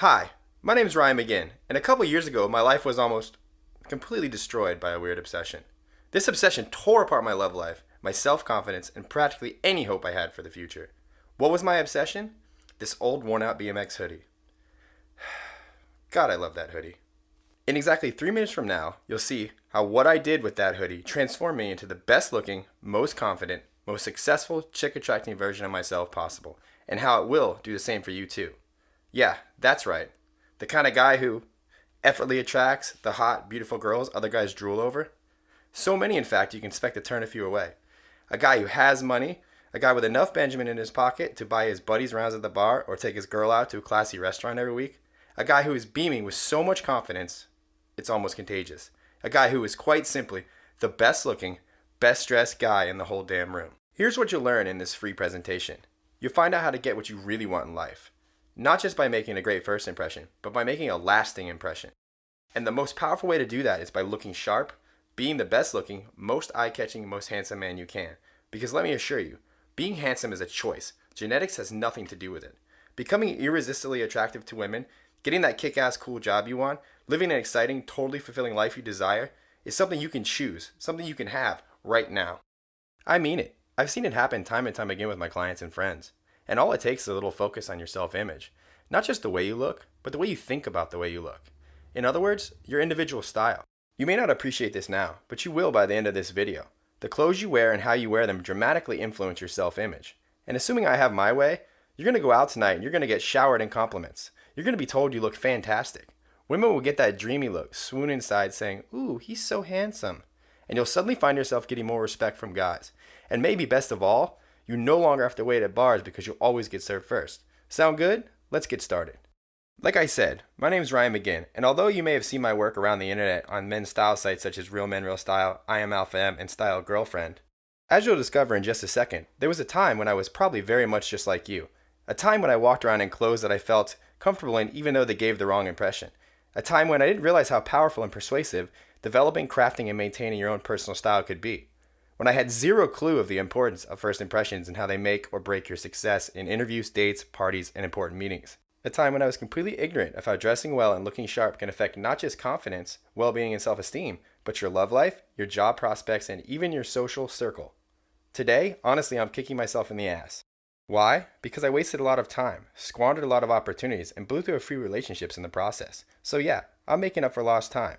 Hi, my name is Ryan McGinn, and a couple years ago, my life was almost completely destroyed by a weird obsession. This obsession tore apart my love life, my self confidence, and practically any hope I had for the future. What was my obsession? This old worn out BMX hoodie. God, I love that hoodie. In exactly 3 minutes from now, you'll see how what I did with that hoodie transformed me into the best looking, most confident, most successful chick attracting version of myself possible, and how it will do the same for you too. Yeah, that's right. The kind of guy who effortlessly attracts the hot, beautiful girls other guys drool over. So many, in fact, you can expect to turn a few away. A guy who has money, a guy with enough Benjamin in his pocket to buy his buddies rounds at the bar or take his girl out to a classy restaurant every week. A guy who is beaming with so much confidence, it's almost contagious. A guy who is quite simply the best looking, best dressed guy in the whole damn room. Here's what you'll learn in this free presentation. You'll find out how to get what you really want in life. Not just by making a great first impression, but by making a lasting impression. And the most powerful way to do that is by looking sharp, being the best looking, most eye catching, most handsome man you can. Because let me assure you, being handsome is a choice. Genetics has nothing to do with it. Becoming irresistibly attractive to women, getting that kick ass cool job you want, living an exciting, totally fulfilling life you desire, is something you can choose, something you can have right now. I mean it. I've seen it happen time and time again with my clients and friends. And all it takes is a little focus on your self image. Not just the way you look, but the way you think about the way you look. In other words, your individual style. You may not appreciate this now, but you will by the end of this video. The clothes you wear and how you wear them dramatically influence your self image. And assuming I have my way, you're going to go out tonight and you're going to get showered in compliments. You're going to be told you look fantastic. Women will get that dreamy look, swoon inside saying, "Ooh, he's so handsome." And you'll suddenly find yourself getting more respect from guys. And maybe best of all, you no longer have to wait at bars because you'll always get served first. Sound good? Let's get started. Like I said, my name is Ryan McGinn, and although you may have seen my work around the internet on men's style sites such as Real Men Real Style, I Am Alpha M, and Style Girlfriend, as you'll discover in just a second, there was a time when I was probably very much just like you. A time when I walked around in clothes that I felt comfortable in even though they gave the wrong impression. A time when I didn't realize how powerful and persuasive developing, crafting, and maintaining your own personal style could be. When I had zero clue of the importance of first impressions and how they make or break your success in interviews, dates, parties, and important meetings. A time when I was completely ignorant of how dressing well and looking sharp can affect not just confidence, well-being, and self-esteem, but your love life, your job prospects, and even your social circle. Today, honestly, I'm kicking myself in the ass. Why? Because I wasted a lot of time, squandered a lot of opportunities, and blew through a few relationships in the process. So yeah, I'm making up for lost time.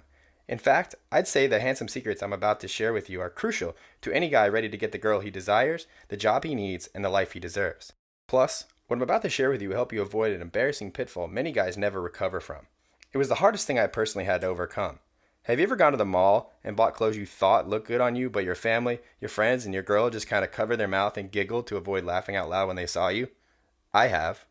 In fact, I'd say the handsome secrets I'm about to share with you are crucial to any guy ready to get the girl he desires, the job he needs, and the life he deserves. Plus, what I'm about to share with you will help you avoid an embarrassing pitfall many guys never recover from. It was the hardest thing I personally had to overcome. Have you ever gone to the mall and bought clothes you thought looked good on you, but your family, your friends, and your girl just kind of covered their mouth and giggled to avoid laughing out loud when they saw you? I have.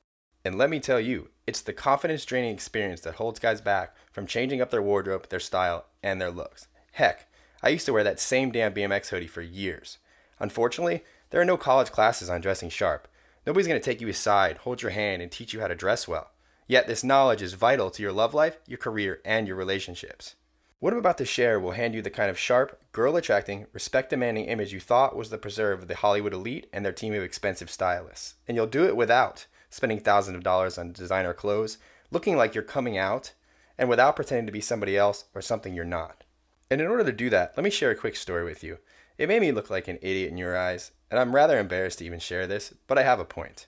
And let me tell you, it's the confidence draining experience that holds guys back from changing up their wardrobe, their style, and their looks. Heck, I used to wear that same damn BMX hoodie for years. Unfortunately, there are no college classes on dressing sharp. Nobody's going to take you aside, hold your hand, and teach you how to dress well. Yet this knowledge is vital to your love life, your career, and your relationships. What I'm about to share will hand you the kind of sharp, girl-attracting, respect-demanding image you thought was the preserve of the Hollywood elite and their team of expensive stylists. And you'll do it without spending thousands of dollars on designer clothes, looking like you're coming out, and without pretending to be somebody else or something you're not. And in order to do that, let me share a quick story with you. It made me look like an idiot in your eyes, and I'm rather embarrassed to even share this, but I have a point.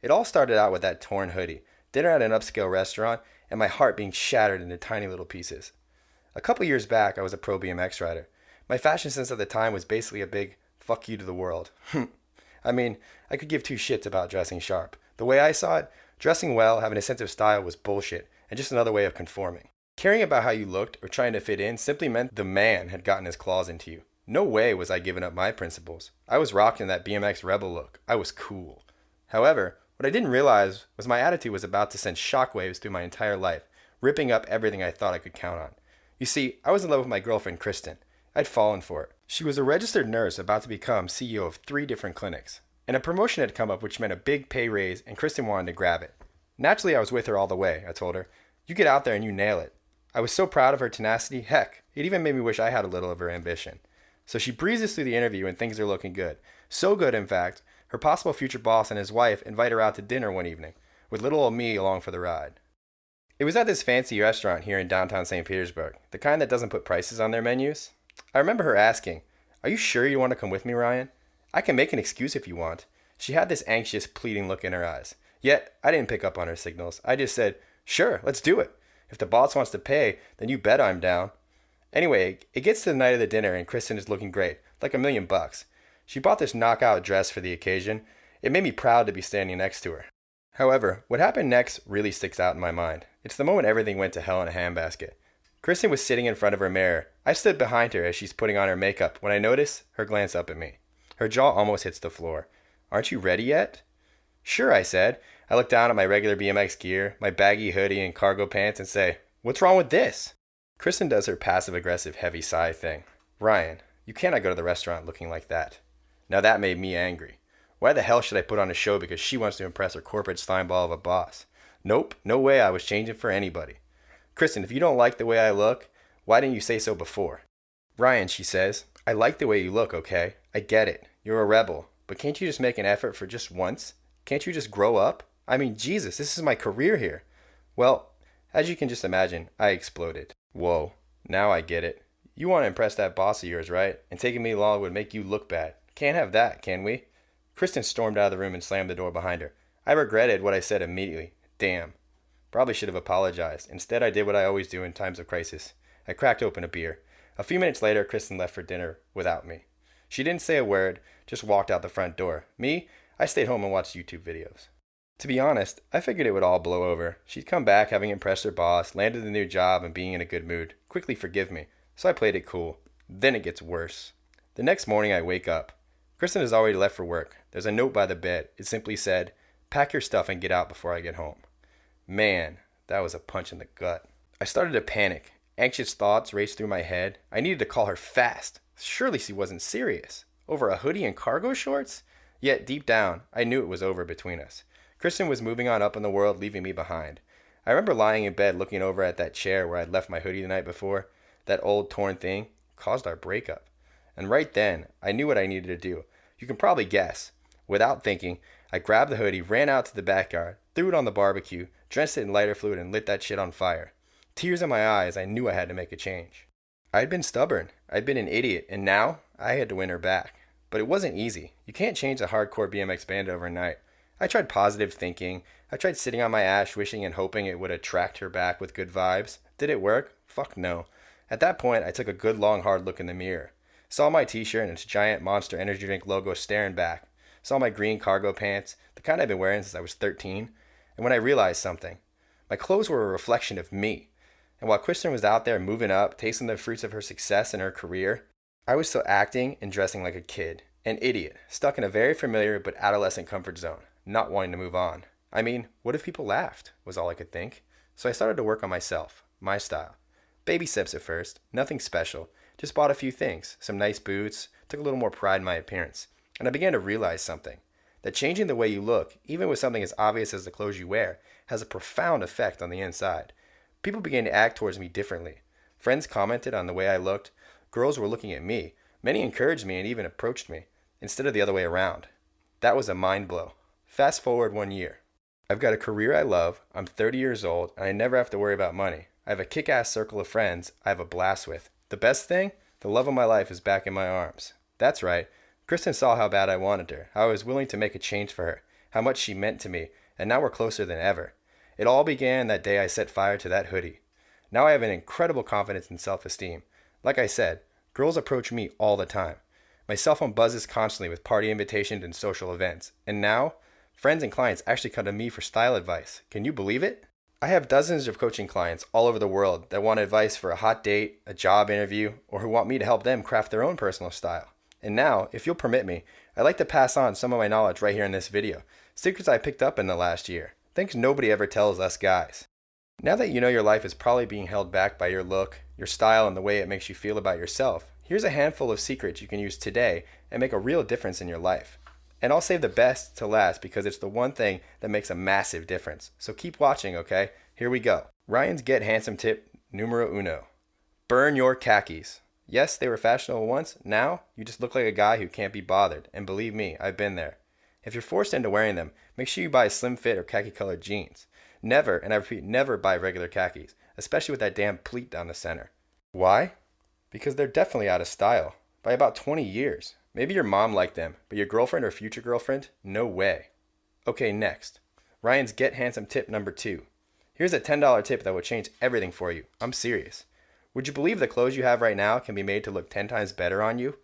It all started out with that torn hoodie, dinner at an upscale restaurant, and my heart being shattered into tiny little pieces. A couple years back, I was a pro BMX rider. My fashion sense at the time was basically a big fuck you to the world. I mean, I could give two shits about dressing sharp. The way I saw it, dressing well, having a sense of style was bullshit, and just another way of conforming. Caring about how you looked or trying to fit in simply meant the man had gotten his claws into you. No way was I giving up my principles. I was rocking that BMX rebel look. I was cool. However, what I didn't realize was my attitude was about to send shockwaves through my entire life, ripping up everything I thought I could count on. You see, I was in love with my girlfriend, Kristen. I'd fallen for it. She was a registered nurse about to become CEO of 3 different clinics. And a promotion had come up which meant a big pay raise, and Kristen wanted to grab it. Naturally, I was with her all the way, I told her. You get out there and you nail it. I was so proud of her tenacity, heck, it even made me wish I had a little of her ambition. So she breezes through the interview and things are looking good. So good, in fact, her possible future boss and his wife invite her out to dinner one evening, with little old me along for the ride. It was at this fancy restaurant here in downtown St. Petersburg, the kind that doesn't put prices on their menus. I remember her asking, "Are you sure you want to come with me, Ryan? I can make an excuse if you want." She had this anxious, pleading look in her eyes. Yet, I didn't pick up on her signals. I just said, "Sure, let's do it. If the boss wants to pay, then you bet I'm down." Anyway, it gets to the night of the dinner and Kristen is looking great, like $1,000,000. She bought this knockout dress for the occasion. It made me proud to be standing next to her. However, what happened next really sticks out in my mind. It's the moment everything went to hell in a handbasket. Kristen was sitting in front of her mirror. I stood behind her as she's putting on her makeup when I noticed her glance up at me. Her jaw almost hits the floor. "Aren't you ready yet?" "Sure," I said. I look down at my regular BMX gear, my baggy hoodie and cargo pants and say, "What's wrong with this?" Kristen does her passive-aggressive heavy sigh thing. "Ryan, you cannot go to the restaurant looking like that." Now that made me angry. Why the hell should I put on a show because she wants to impress her corporate Steinball of a boss? Nope, no way I was changing for anybody. "Kristen, if you don't like the way I look, why didn't you say so before?" "Ryan," she says, "I like the way you look, okay? I get it. You're a rebel. But can't you just make an effort for just once? Can't you just grow up? I mean, Jesus, this is my career here." Well, as you can just imagine, I exploded. "Whoa, now I get it. You want to impress that boss of yours, right? And taking me along would make you look bad. Can't have that, can we?" Kristen stormed out of the room and slammed the door behind her. I regretted what I said immediately. Damn. Probably should have apologized. Instead, I did what I always do in times of crisis. I cracked open a beer. A few minutes later, Kristen left for dinner without me. She didn't say a word, just walked out the front door. Me, I stayed home and watched YouTube videos. To be honest, I figured it would all blow over. She'd come back having impressed her boss, landed a new job, and being in a good mood. Quickly forgive me. So I played it cool. Then it gets worse. The next morning I wake up. Kristen has already left for work. There's a note by the bed. It simply said, "Pack your stuff and get out before I get home." Man, that was a punch in the gut. I started to panic. Anxious thoughts raced through my head. I needed to call her fast. Surely she wasn't serious. Over a hoodie and cargo shorts? Yet deep down, I knew it was over between us. Kristen was moving on up in the world, leaving me behind. I remember lying in bed looking over at that chair where I'd left my hoodie the night before. That old torn thing caused our breakup. And right then, I knew what I needed to do. You can probably guess. Without thinking, I grabbed the hoodie, ran out to the backyard, threw it on the barbecue, drenched it in lighter fluid, and lit that shit on fire. Tears in my eyes, I knew I had to make a change. I'd been stubborn. I'd been an idiot, and now I had to win her back. But it wasn't easy. You can't change a hardcore BMX band overnight. I tried positive thinking. I tried sitting on my ass wishing and hoping it would attract her back with good vibes. Did it work? Fuck no. At that point, I took a good long hard look in the mirror. Saw my t-shirt and its giant Monster Energy drink logo staring back. Saw my green cargo pants, the kind I've been wearing since I was 13. And when I realized something, my clothes were a reflection of me. And while Kristen was out there moving up, tasting the fruits of her success in her career, I was still acting and dressing like a kid. An idiot, stuck in a very familiar but adolescent comfort zone, not wanting to move on. I mean, what if people laughed, was all I could think. So I started to work on myself, my style. Baby steps at first, nothing special. Just bought a few things, some nice boots, took a little more pride in my appearance. And I began to realize something. That changing the way you look, even with something as obvious as the clothes you wear, has a profound effect on the inside. People began to act towards me differently. Friends commented on the way I looked. Girls were looking at me. Many encouraged me and even approached me, instead of the other way around. That was a mind blow. Fast forward 1 year. I've got a career I love, I'm 30 years old, and I never have to worry about money. I have a kick-ass circle of friends I have a blast with. The best thing? The love of my life is back in my arms. That's right. Kristen saw how bad I wanted her, how I was willing to make a change for her, how much she meant to me, and now we're closer than ever. It all began that day I set fire to that hoodie. Now I have an incredible confidence and self-esteem. Like I said, girls approach me all the time. My cell phone buzzes constantly with party invitations and social events. And now, friends and clients actually come to me for style advice. Can you believe it? I have dozens of coaching clients all over the world that want advice for a hot date, a job interview, or who want me to help them craft their own personal style. And now, if you'll permit me, I'd like to pass on some of my knowledge right here in this video. Secrets I picked up in the last year. Things nobody ever tells us guys. Now that you know your life is probably being held back by your look, your style, and the way it makes you feel about yourself, here's a handful of secrets you can use today and make a real difference in your life. And I'll save the best to last because it's the one thing that makes a massive difference. So keep watching, okay? Here we go. Ryan's Get Handsome tip numero uno. Burn your khakis. Yes, they were fashionable once. Now, you just look like a guy who can't be bothered. And believe me, I've been there. If you're forced into wearing them, make sure you buy slim fit or khaki colored jeans. Never, and I repeat, never buy regular khakis, especially with that damn pleat down the center. Why? Because they're definitely out of style. By about 20 years. Maybe your mom liked them, but your girlfriend or future girlfriend? No way. Okay, next. Ryan's Get Handsome tip number 2. Here's a $10 tip that will change everything for you. I'm serious. Would you believe the clothes you have right now can be made to look 10 times better on you?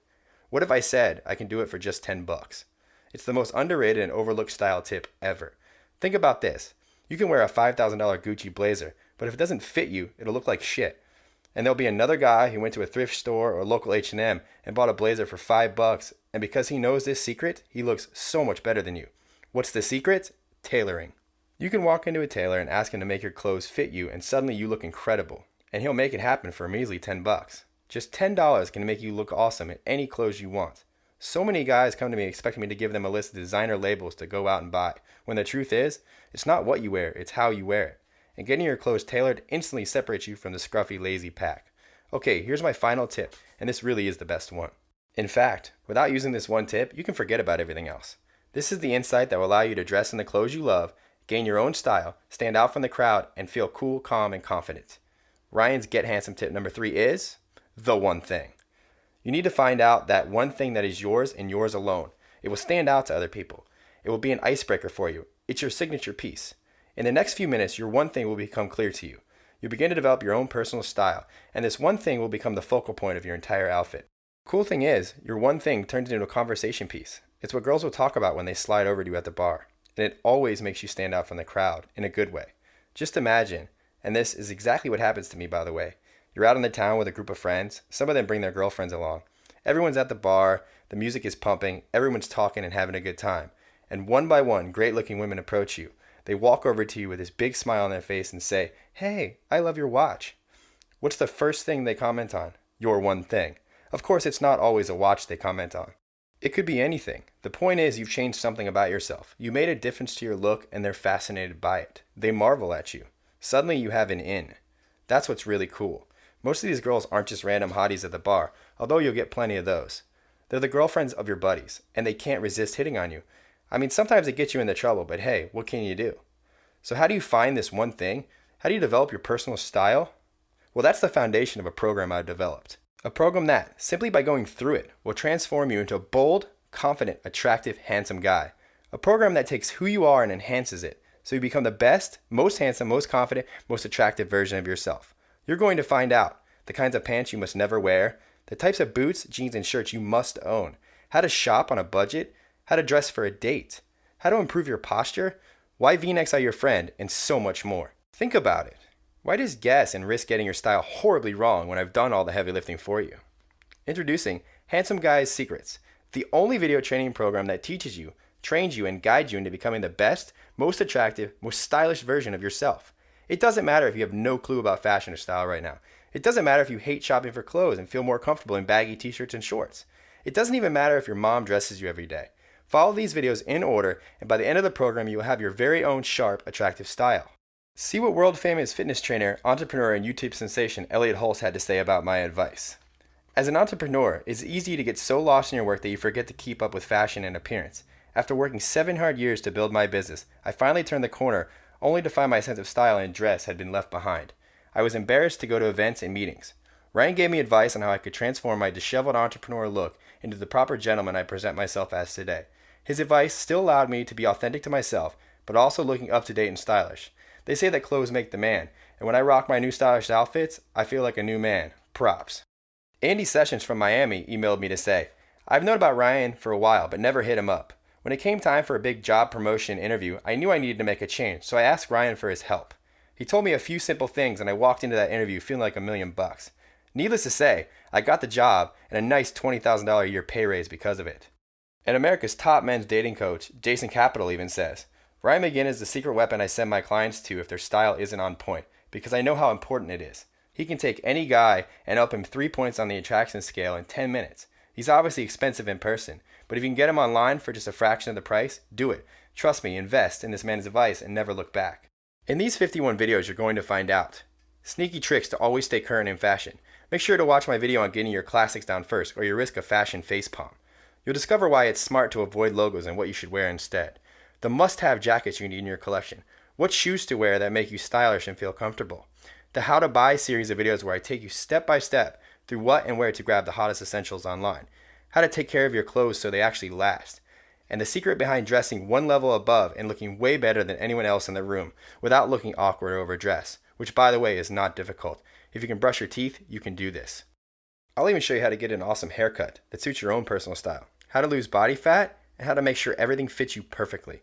What if I said I can do it for just 10 bucks? It's the most underrated and overlooked style tip ever. Think about this. You can wear a $5,000 Gucci blazer, but if it doesn't fit you, it'll look like shit. And there'll be another guy who went to a thrift store or local H&M and bought a blazer for $5, and because he knows this secret, he looks so much better than you. What's the secret? Tailoring. You can walk into a tailor and ask him to make your clothes fit you, and suddenly you look incredible. And he'll make it happen for a measly $10. Just $10 can make you look awesome in any clothes you want. So many guys come to me expecting me to give them a list of designer labels to go out and buy, when the truth is, it's not what you wear, it's how you wear it. And getting your clothes tailored instantly separates you from the scruffy, lazy pack. Okay, here's my final tip, and this really is the best one. In fact, without using this one tip, you can forget about everything else. This is the insight that will allow you to dress in the clothes you love, gain your own style, stand out from the crowd, and feel cool, calm, and confident. Ryan's Get Handsome tip number 3 is the one thing. You need to find out that one thing that is yours and yours alone. It will stand out to other people. It will be an icebreaker for you. It's your signature piece. In the next few minutes, your one thing will become clear to you. You'll begin to develop your own personal style, and this one thing will become the focal point of your entire outfit. Cool thing is, your one thing turns into a conversation piece. It's what girls will talk about when they slide over to you at the bar, and it always makes you stand out from the crowd in a good way. Just imagine, and this is exactly what happens to me, by the way. You're out in the town with a group of friends. Some of them bring their girlfriends along. Everyone's at the bar, the music is pumping, everyone's talking and having a good time. And one by one, great-looking women approach you. They walk over to you with this big smile on their face and say, "Hey, I love your watch." What's the first thing they comment on? Your one thing. Of course, it's not always a watch they comment on. It could be anything. The point is, you've changed something about yourself. You made a difference to your look, and they're fascinated by it. They marvel at you. Suddenly, you have an in. That's what's really cool. Most of these girls aren't just random hotties at the bar, although you'll get plenty of those. They're the girlfriends of your buddies, and they can't resist hitting on you. I mean, sometimes it gets you into trouble, but hey, what can you do? So how do you find this one thing? How do you develop your personal style? Well, that's the foundation of a program I've developed. A program that, simply by going through it, will transform you into a bold, confident, attractive, handsome guy. A program that takes who you are and enhances it, so you become the best, most handsome, most confident, most attractive version of yourself. You're going to find out the kinds of pants you must never wear, the types of boots, jeans, and shirts you must own, how to shop on a budget, how to dress for a date, how to improve your posture, why V-necks are your friend, and so much more. Think about it. Why just guess and risk getting your style horribly wrong when I've done all the heavy lifting for you? Introducing Handsome Guys Secrets, the only video training program that teaches you, trains you, and guides you into becoming the best, most attractive, most stylish version of yourself. It doesn't matter if you have no clue about fashion or style right now. It doesn't matter if you hate shopping for clothes and feel more comfortable in baggy t-shirts and shorts. It doesn't even matter if your mom dresses you every day. Follow these videos in order, and by the end of the program, you will have your very own sharp, attractive style. See what world-famous fitness trainer, entrepreneur, and YouTube sensation Elliot Hulse had to say about my advice. As an entrepreneur, it's easy to get so lost in your work that you forget to keep up with fashion and appearance. After working 7 hard years to build my business, I finally turned the corner, only to find my sense of style and dress had been left behind. I was embarrassed to go to events and meetings. Ryan gave me advice on how I could transform my disheveled entrepreneur look into the proper gentleman I present myself as today. His advice still allowed me to be authentic to myself, but also looking up to date and stylish. They say that clothes make the man, and when I rock my new stylish outfits, I feel like a new man. Props. Andy Sessions from Miami emailed me to say, "I've known about Ryan for a while, but never hit him up. When it came time for a big job promotion interview, I knew I needed to make a change, so I asked Ryan for his help. He told me a few simple things, and I walked into that interview feeling like $1,000,000. Needless to say, I got the job and a nice $20,000 a year pay raise because of it." And America's top men's dating coach, Jason Capital, even says, "Ryan McGinn is the secret weapon I send my clients to if their style isn't on point, because I know how important it is. He can take any guy and up him 3 points on the attraction scale in 10 minutes. He's obviously expensive in person, but if you can get him online for just a fraction of the price, do it. Trust me, invest in this man's advice and never look back." In these 51 videos, you're going to find out sneaky tricks to always stay current in fashion. Make sure to watch my video on getting your classics down first, or you risk a fashion facepalm. You'll discover why it's smart to avoid logos and what you should wear instead. The must-have jackets you need in your collection. what shoes to wear that make you stylish and feel comfortable, the How to Buy series of videos where I take you step by step through what and where to grab the hottest essentials online, how to take care of your clothes so they actually last, and the secret behind dressing one level above and looking way better than anyone else in the room without looking awkward or overdressed, which by the way is not difficult. If you can brush your teeth, you can do this. I'll even show you how to get an awesome haircut that suits your own personal style, how to lose body fat, and how to make sure everything fits you perfectly.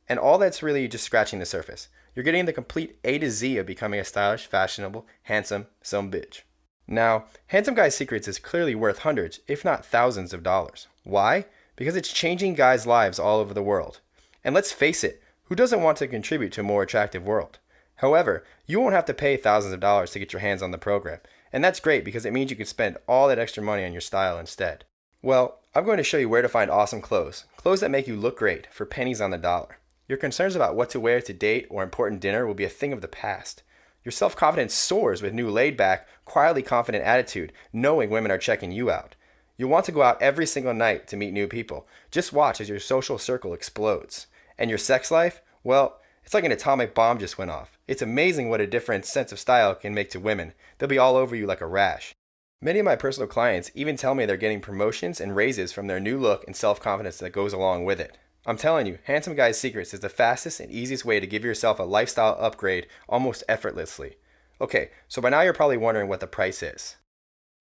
And all that's really just scratching the surface. You're getting the complete A to Z of becoming a stylish, fashionable, handsome sumbitch. Now, Handsome Guy Secrets is clearly worth hundreds, if not thousands of dollars. Why? Because it's changing guys' lives all over the world. And let's face it, who doesn't want to contribute to a more attractive world? However, you won't have to pay thousands of dollars to get your hands on the program. And that's great because it means you can spend all that extra money on your style instead. Well, I'm going to show you where to find awesome clothes that make you look great for pennies on the dollar. Your concerns about what to wear to date or important dinner will be a thing of the past. Your self-confidence soars with new laid-back, quietly confident attitude, knowing women are checking you out. You'll want to go out every single night to meet new people. Just watch as your social circle explodes. And your sex life? Well, it's like an atomic bomb just went off. It's amazing what a different sense of style can make to women. They'll be all over you like a rash. Many of my personal clients even tell me they're getting promotions and raises from their new look and self-confidence that goes along with it. I'm telling you, Handsome Guy Secrets is the fastest and easiest way to give yourself a lifestyle upgrade almost effortlessly. Okay, so by now you're probably wondering what the price is.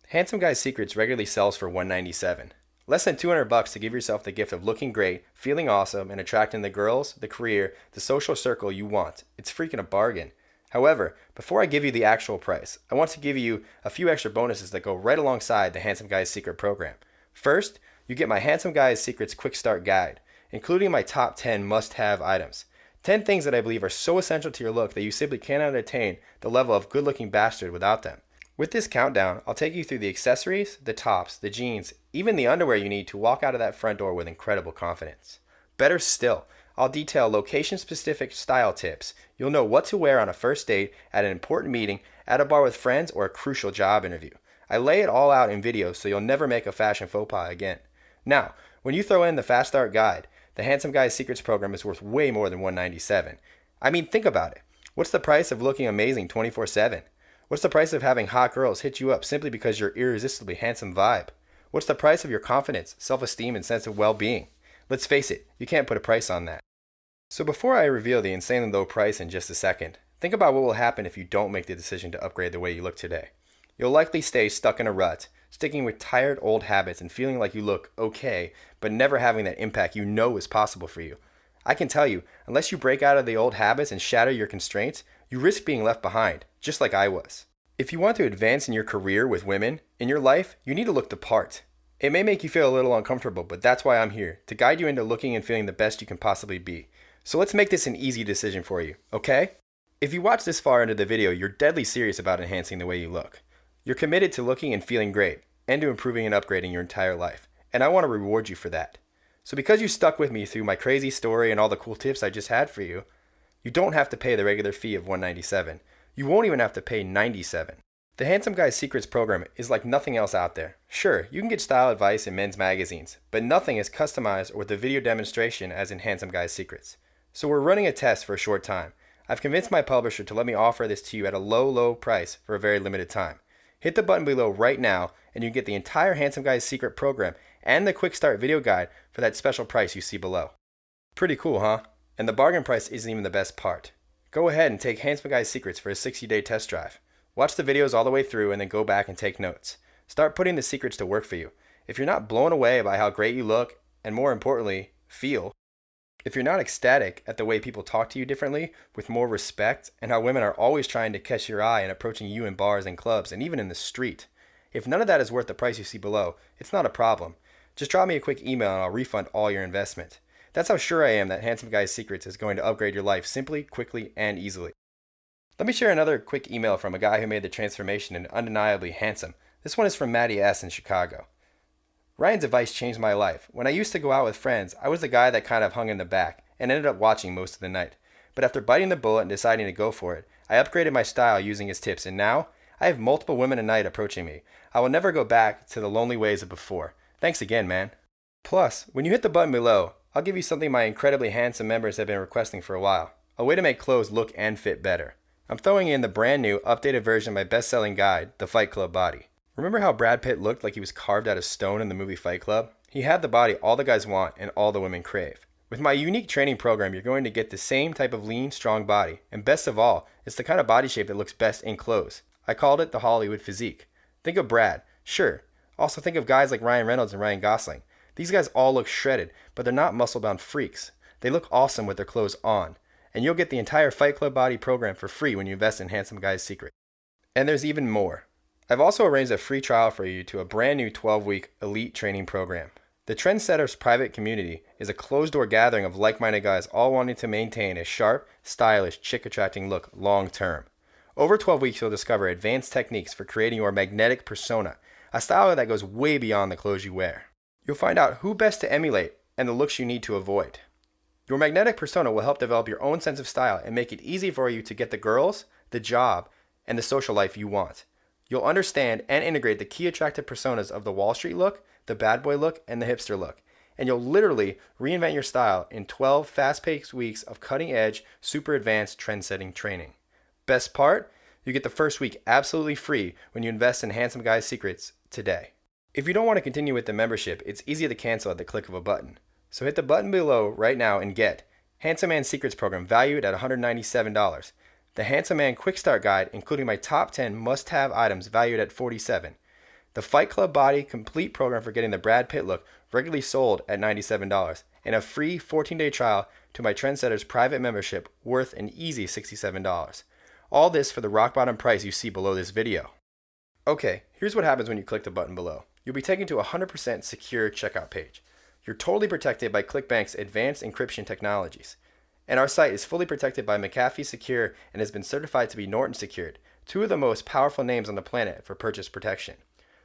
Handsome Guy Secrets regularly sells for $197. Less than $200 to give yourself the gift of looking great, feeling awesome, and attracting the girls, the career, the social circle you want. It's freaking a bargain. However, before I give you the actual price, I want to give you a few extra bonuses that go right alongside the Handsome Guys Secret program. First, you get my Handsome Guys Secrets Quick Start Guide, including my top 10 must-have items. 10 things that I believe are so essential to your look that you simply cannot attain the level of good-looking bastard without them. With this countdown, I'll take you through the accessories, the tops, the jeans, even the underwear you need to walk out of that front door with incredible confidence. Better still, I'll detail location-specific style tips. You'll know what to wear on a first date, at an important meeting, at a bar with friends, or a crucial job interview. I lay it all out in videos so you'll never make a fashion faux pas again. Now, when you throw in the Fast Start Guide, the Handsome Guys Secrets program is worth way more than $197. I mean, think about it. What's the price of looking amazing 24/7? What's the price of having hot girls hit you up simply because you're irresistibly handsome vibe? What's the price of your confidence, self-esteem, and sense of well-being? Let's face it, you can't put a price on that. So before I reveal the insanely low price in just a second, think about what will happen if you don't make the decision to upgrade the way you look today. You'll likely stay stuck in a rut, sticking with tired old habits and feeling like you look okay, but never having that impact you know is possible for you. I can tell you, unless you break out of the old habits and shatter your constraints, you risk being left behind, just like I was. If you want to advance in your career with women, in your life, you need to look the part. It may make you feel a little uncomfortable, but that's why I'm here, to guide you into looking and feeling the best you can possibly be. So let's make this an easy decision for you, okay? If you watch this far into the video, you're deadly serious about enhancing the way you look. You're committed to looking and feeling great, and to improving and upgrading your entire life, and I want to reward you for that. So because you stuck with me through my crazy story and all the cool tips I just had for you, you don't have to pay the regular fee of $197. You won't even have to pay $97. The Handsome Guys Secrets program is like nothing else out there. Sure, you can get style advice in men's magazines, but nothing is customized or with a video demonstration as in Handsome Guys Secrets. So we're running a test for a short time. I've convinced my publisher to let me offer this to you at a low price for a very limited time. Hit the button below right now and you can get the entire Handsome Guys Secret program and the Quick Start video guide for that special price you see below. Pretty cool, huh? And the bargain price isn't even the best part. Go ahead and take Handsome Guys Secrets for a 60-day test drive. Watch the videos all the way through and then go back and take notes. Start putting the secrets to work for you. If you're not blown away by how great you look, and more importantly, feel, if you're not ecstatic at the way people talk to you differently, with more respect, and how women are always trying to catch your eye and approaching you in bars and clubs and even in the street, if none of that is worth the price you see below, it's not a problem. Just drop me a quick email and I'll refund all your investment. That's how sure I am that Handsome Guys Secrets is going to upgrade your life simply, quickly, and easily. Let me share another quick email from a guy who made the transformation and undeniably handsome. This one is from Maddie S. in Chicago. Ryan's advice changed my life. When I used to go out with friends, I was the guy that kind of hung in the back and ended up watching most of the night. But after biting the bullet and deciding to go for it, I upgraded my style using his tips, and now I have multiple women a night approaching me. I will never go back to the lonely ways of before. Thanks again, man. Plus, when you hit the button below, I'll give you something my incredibly handsome members have been requesting for a while. a way to make clothes look and fit better. I'm throwing in the brand new, updated version of my best-selling guide, The Fight Club Body. Remember how Brad Pitt looked like he was carved out of stone in the movie Fight Club? He had the body all the guys want and all the women crave. With my unique training program, you're going to get the same type of lean, strong body, and best of all, it's the kind of body shape that looks best in clothes. I called it the Hollywood physique. Think of Brad, sure. Also think of guys like Ryan Reynolds and Ryan Gosling. These guys all look shredded, but they're not muscle-bound freaks. They look awesome with their clothes on. And you'll get the entire Fight Club Body program for free when you invest in Handsome Guy's Secret. And there's even more. I've also arranged a free trial for you to a brand new 12-week elite training program. The Trendsetters private community is a closed-door gathering of like-minded guys all wanting to maintain a sharp, stylish, chick-attracting look long-term. Over 12 weeks, you'll discover advanced techniques for creating your magnetic persona, a style that goes way beyond the clothes you wear. You'll find out who best to emulate and the looks you need to avoid. Your magnetic persona will help develop your own sense of style and make it easy for you to get the girls, the job, and the social life you want. You'll understand and integrate the key attractive personas of the Wall Street look, the bad boy look, and the hipster look. And you'll literally reinvent your style in 12 fast-paced weeks of cutting-edge, super advanced, trend-setting training. Best part? You get the first week absolutely free when you invest in Handsome Guy's Secrets today. If you don't want to continue with the membership, it's easy to cancel at the click of a button. So hit the button below right now and get Handsome Man Secrets program valued at $197. The Handsome Man Quick Start Guide, including my top 10 must-have items valued at $47. The Fight Club Body Complete program for getting the Brad Pitt look, regularly sold at $97. And a free 14-day trial to my Trendsetters private membership worth an easy $67. All this for the rock bottom price you see below this video. Okay, here's what happens when you click the button below. You'll be taken to a 100% secure checkout page. You're totally protected by ClickBank's advanced encryption technologies. And our site is fully protected by McAfee Secure and has been certified to be Norton Secured, two of the most powerful names on the planet for purchase protection.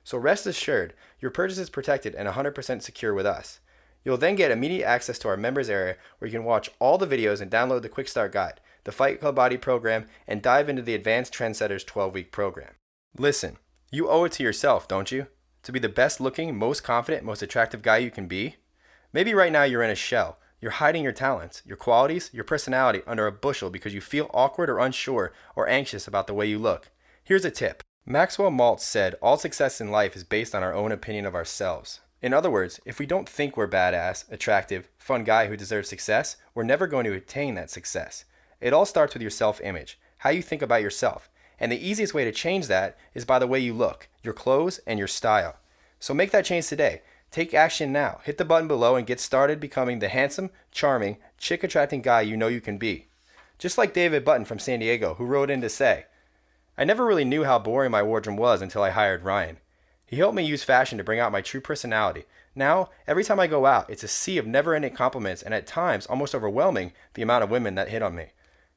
So rest assured, your purchase is protected and 100% secure with us. You'll then get immediate access to our members area where you can watch all the videos and download the Quick Start Guide, the Fight Club Body program, and dive into the Advanced Trendsetters 12-week program. Listen, you owe it to yourself, don't you? To be the best looking, most confident, most attractive guy you can be? Maybe right now you're in a shell. You're hiding your talents, your qualities, your personality under a bushel because you feel awkward or unsure or anxious about the way you look. Here's a tip. Maxwell Maltz said, all success in life is based on our own opinion of ourselves. In other words, if we don't think we're badass, attractive, fun guy who deserves success, we're never going to attain that success. It all starts with your self-image, how you think about yourself. And the easiest way to change that is by the way you look, your clothes, and your style. So make that change today. Take action now. Hit the button below and get started becoming the handsome, charming, chick-attracting guy you know you can be. Just like David Button from San Diego, who wrote in to say, I never really knew how boring my wardrobe was until I hired Ryan. He helped me use fashion to bring out my true personality. Now, every time I go out, it's a sea of never-ending compliments and at times almost overwhelming the amount of women that hit on me.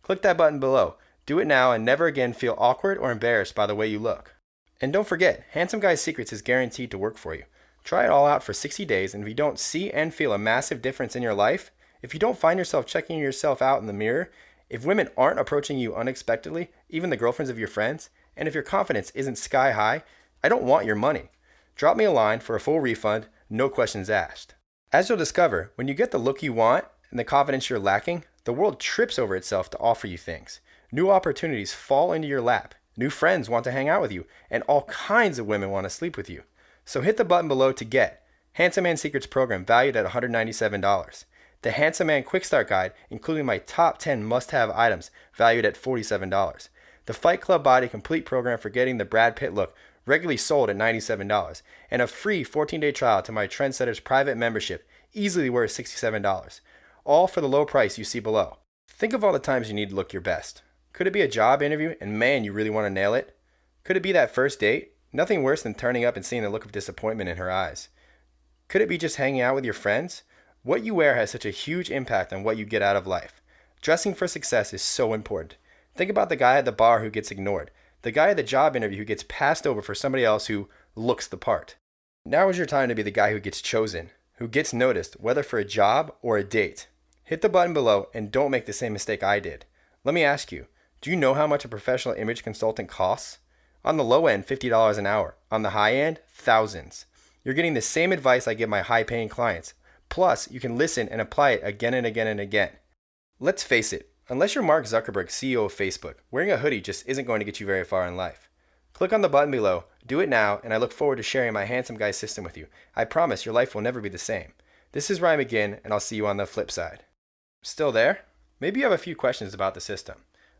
Click that button below. Do it now and never again feel awkward or embarrassed by the way you look. And don't forget, Handsome Guy's Secrets is guaranteed to work for you. Try it all out for 60 days, and if you don't see and feel a massive difference in your life, if you don't find yourself checking yourself out in the mirror, if women aren't approaching you unexpectedly, even the girlfriends of your friends, and if your confidence isn't sky high, I don't want your money. Drop me a line for a full refund, no questions asked. As you'll discover, when you get the look you want and the confidence you're lacking, the world trips over itself to offer you things. New opportunities fall into your lap. New friends want to hang out with you, and all kinds of women want to sleep with you. So hit the button below to get Handsome Man Secrets program valued at $197. The Handsome Man Quick Start Guide, including my top 10 must-have items valued at $47. The Fight Club Body Complete program for getting the Brad Pitt look, regularly sold at $97. And a free 14-day trial to my Trendsetters private membership, easily worth $67. All for the low price you see below. Think of all the times you need to look your best. Could it be a job interview and man, you really want to nail it? Could it be that first date? Nothing worse than turning up and seeing the look of disappointment in her eyes. Could it be just hanging out with your friends? What you wear has such a huge impact on what you get out of life. Dressing for success is so important. Think about the guy at the bar who gets ignored, the guy at the job interview who gets passed over for somebody else who looks the part. Now is your time to be the guy who gets chosen, who gets noticed, whether for a job or a date. Hit the button below and don't make the same mistake I did. Let me ask you, do you know how much a professional image consultant costs? On the low end, $50 an hour. On the high end, thousands. You're getting the same advice I give my high-paying clients. Plus, you can listen and apply it again and again and again. Let's face it, Unless you're Mark Zuckerberg, CEO of Facebook, wearing a hoodie just isn't going to get you very far in life. Click on the button below, do it now, and I look forward to sharing my Handsome Guy system with you. I promise your life will never be the same. This is Ryan McGinn, and I'll see you on the flip side. Still there? Maybe you have a few questions about the system.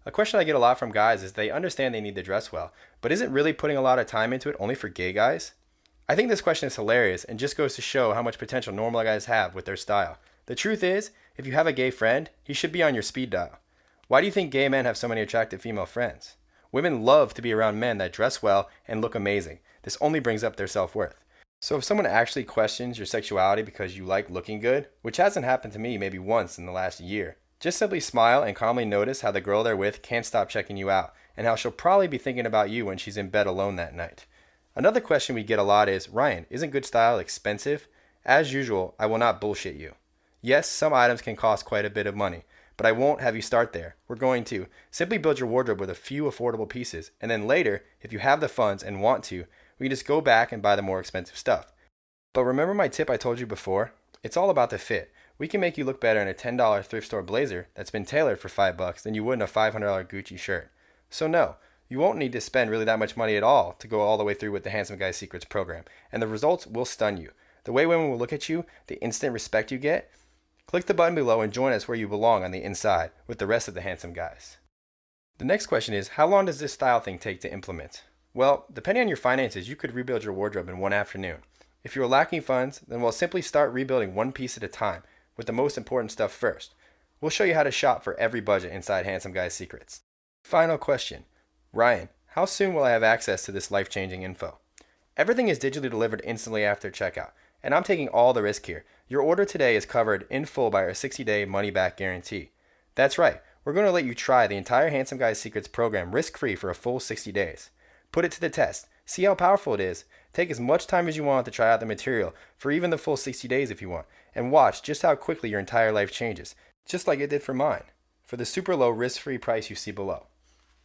A question I get a lot from guys is they understand they need to dress well, but isn't really putting a lot of time into it only for gay guys? I think this question is hilarious and just goes to show how much potential normal guys have with their style. The truth is, if you have a gay friend, he should be on your speed dial. Why do you think gay men have so many attractive female friends? Women love to be around men that dress well and look amazing. This only brings up their self-worth. So if someone actually questions your sexuality because you like looking good, which hasn't happened to me maybe once in the last year, just simply smile and calmly notice how the girl they're with can't stop checking you out, and how she'll probably be thinking about you when she's in bed alone that night. Another question we get a lot is, Ryan, isn't good style expensive? As usual, I will not bullshit you. Yes, some items can cost quite a bit of money, but I won't have you start there. We're going to simply build your wardrobe with a few affordable pieces, and then later, if you have the funds and want to, we can just go back and buy the more expensive stuff. But remember my tip I told you before? It's all about the fit. We can make you look better in a $10 thrift store blazer that's been tailored for $5 than you would in a $500 Gucci shirt. So no, you won't need to spend really that much money at all to go all the way through with the Handsome Guy Secrets program, and the results will stun you. The way women will look at you, the instant respect you get. Click the button below and join us where you belong on the inside with the rest of the handsome guys. The next question is, how long does this style thing take to implement? Well, depending on your finances, you could rebuild your wardrobe in one afternoon. If you're lacking funds, then we'll simply start rebuilding one piece at a time, with the most important stuff first. We'll show you how to shop for every budget inside Handsome Guy Secrets. Final question. Ryan, how soon will I have access to this life-changing info? Everything is digitally delivered instantly after checkout, and I'm taking all the risk here. Your order today is covered in full by our 60-day money-back guarantee. That's right, we're going to let you try the entire Handsome Guy Secrets program risk-free for a full 60 days. Put it to the test. See how powerful it is. Take as much time as you want to try out the material, for even the full 60 days if you want, and watch just how quickly your entire life changes, just like it did for mine, for the super low risk-free price you see below.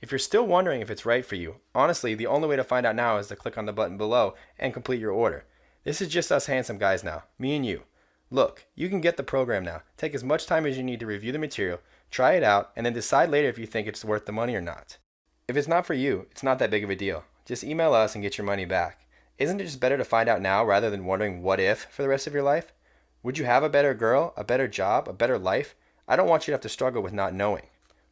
If you're still wondering if it's right for you, honestly, the only way to find out now is to click on the button below and complete your order. This is just us handsome guys now, me and you. Look, you can get the program now. Take as much time as you need to review the material, try it out, and then decide later if you think it's worth the money or not. If it's not for you, it's not that big of a deal. Just email us and get your money back. Isn't it just better to find out now rather than wondering what if for the rest of your life? Would you have a better girl, a better job, a better life? I don't want you to have to struggle with not knowing.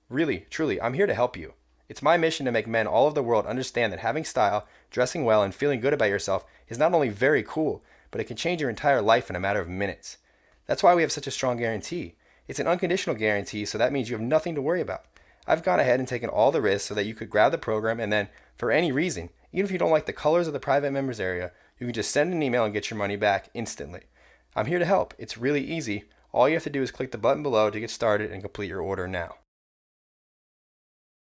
Really, truly, I'm here to help you. It's my mission to make men all over the world understand that having style, dressing well, and feeling good about yourself is not only very cool, but it can change your entire life in a matter of minutes. That's why we have such a strong guarantee. It's an unconditional guarantee, so that means you have nothing to worry about. I've gone ahead and taken all the risks so that you could grab the program and then, for any reason, even if you don't like the colors of the private members area, you can just send an email and get your money back instantly. I'm here to help. It's really easy. All you have to do is click the button below to get started and complete your order now.